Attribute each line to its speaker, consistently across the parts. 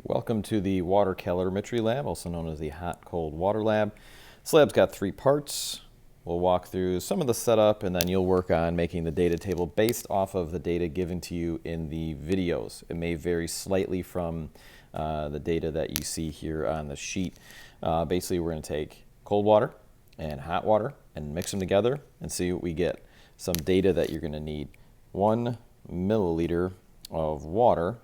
Speaker 1: Welcome to the water calorimetry lab, also known as the hot-cold water lab. This lab's got 3 parts. We'll walk through some of the setup and then you'll work on making the data table based off of the data given to you in the videos. It may vary slightly from the data that you see here on the sheet. Basically, we're going to take cold water and hot water and mix them together and see what we get. Some data that you're going to need. 1 milliliter of water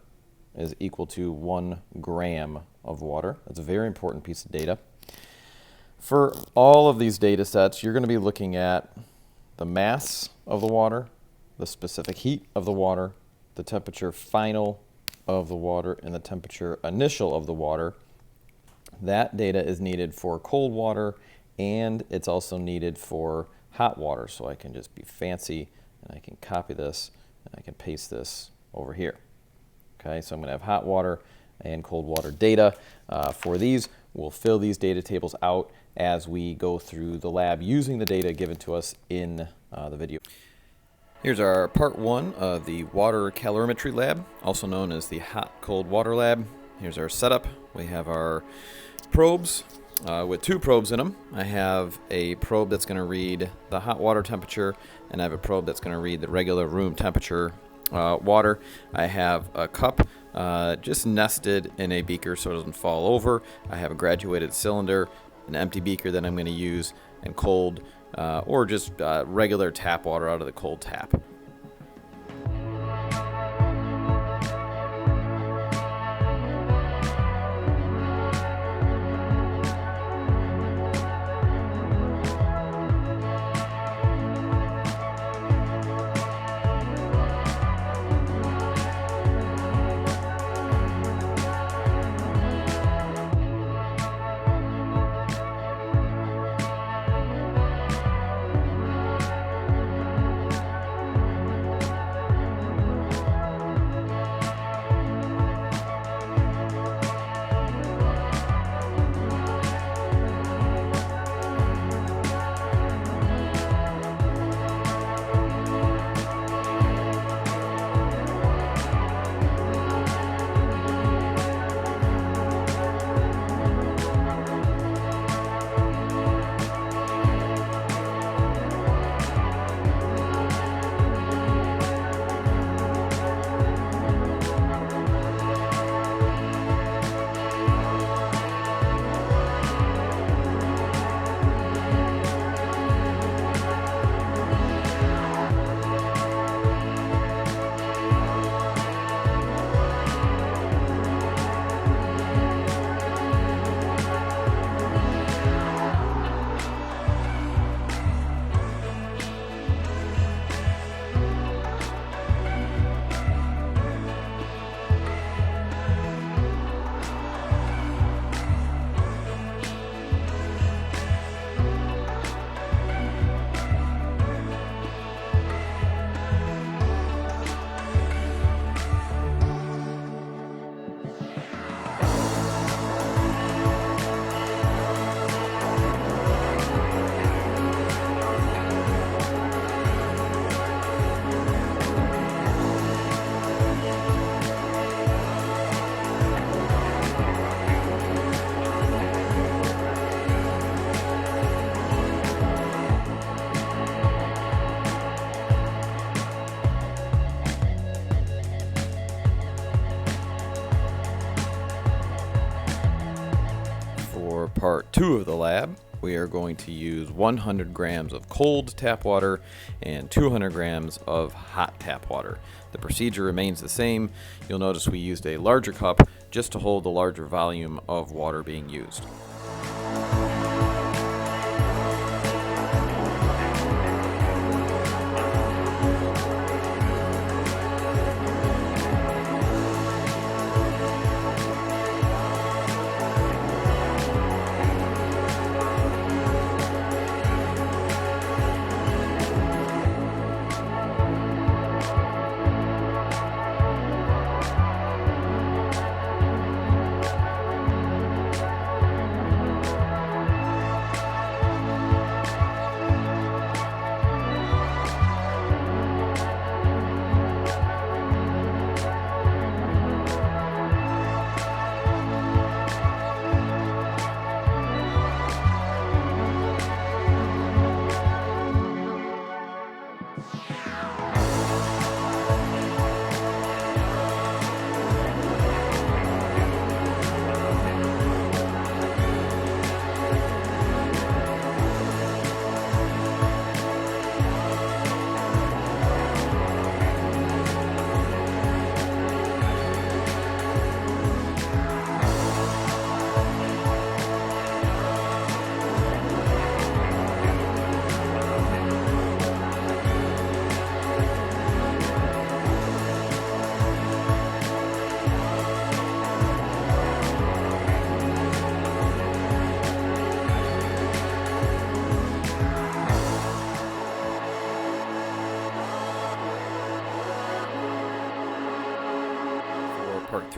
Speaker 1: is equal to 1 gram of water. That's a very important piece of data. For all of these data sets, you're going to be looking at the mass of the water, the specific heat of the water, the temperature final of the water, and the temperature initial of the water. That data is needed for cold water, and it's also needed for hot water. So I can just be fancy, and I can copy this, and I can paste this over here. Okay, so I'm going to have hot water and cold water data for these. We'll fill these data tables out as we go through the lab using the data given to us in the video. Here's our part 1 of the water calorimetry lab, also known as the hot-cold water lab. Here's our setup. We have our probes with 2 probes in them. I have a probe that's going to read the hot water temperature, and I have a probe that's going to read the regular room temperature water. I have a cup just nested in a beaker so it doesn't fall over. I have a graduated cylinder, an empty beaker that I'm going to use, and cold or just regular tap water out of the cold tap. For part 2 of the lab, we are going to use 100 grams of cold tap water and 200 grams of hot tap water. The procedure remains the same. You'll notice we used a larger cup just to hold the larger volume of water being used.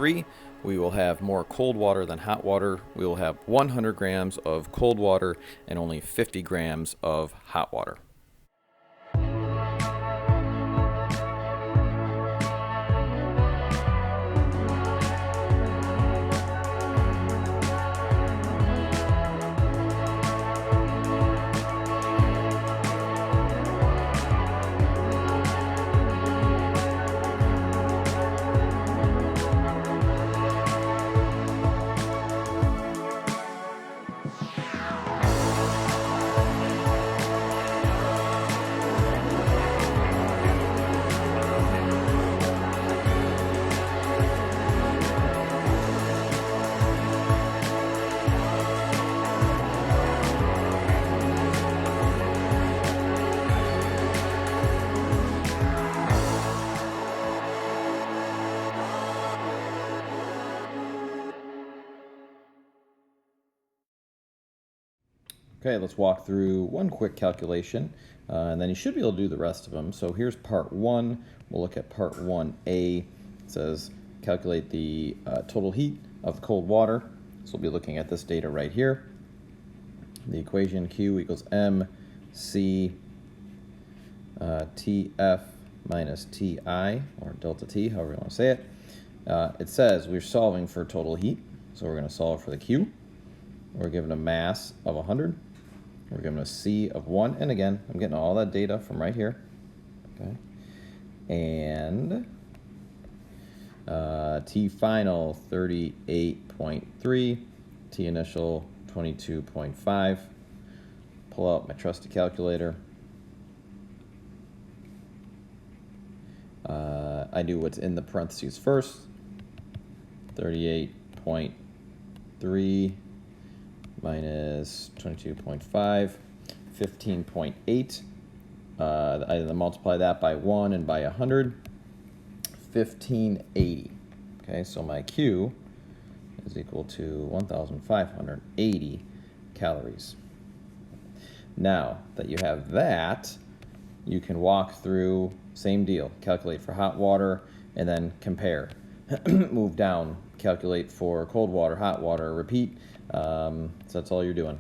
Speaker 1: 3, we will have more cold water than hot water. We will have 100 grams of cold water and only 50 grams of hot water. Okay, let's walk through one quick calculation, and then you should be able to do the rest of them. So here's part 1. We'll look at part 1A. It says calculate the total heat of the cold water. So we'll be looking at this data right here. The equation Q equals MC TF minus TI, or delta T, however you want to say it. It says we're solving for total heat, so we're going to solve for the Q. We're given a mass of 100. We're given a C of 1. And again, I'm getting all that data from right here. Okay. And T final 38.3. T initial 22.5. Pull out my trusty calculator. I do what's in the parentheses first. 38.3 minus 22.5, 15.8. I then multiply that by 1 and by 100, 1580. Okay, so my Q is equal to 1,580 calories. Now that you have that, you can walk through, same deal, calculate for hot water and then compare. Move down, calculate for cold water, hot water, repeat. So that's all you're doing.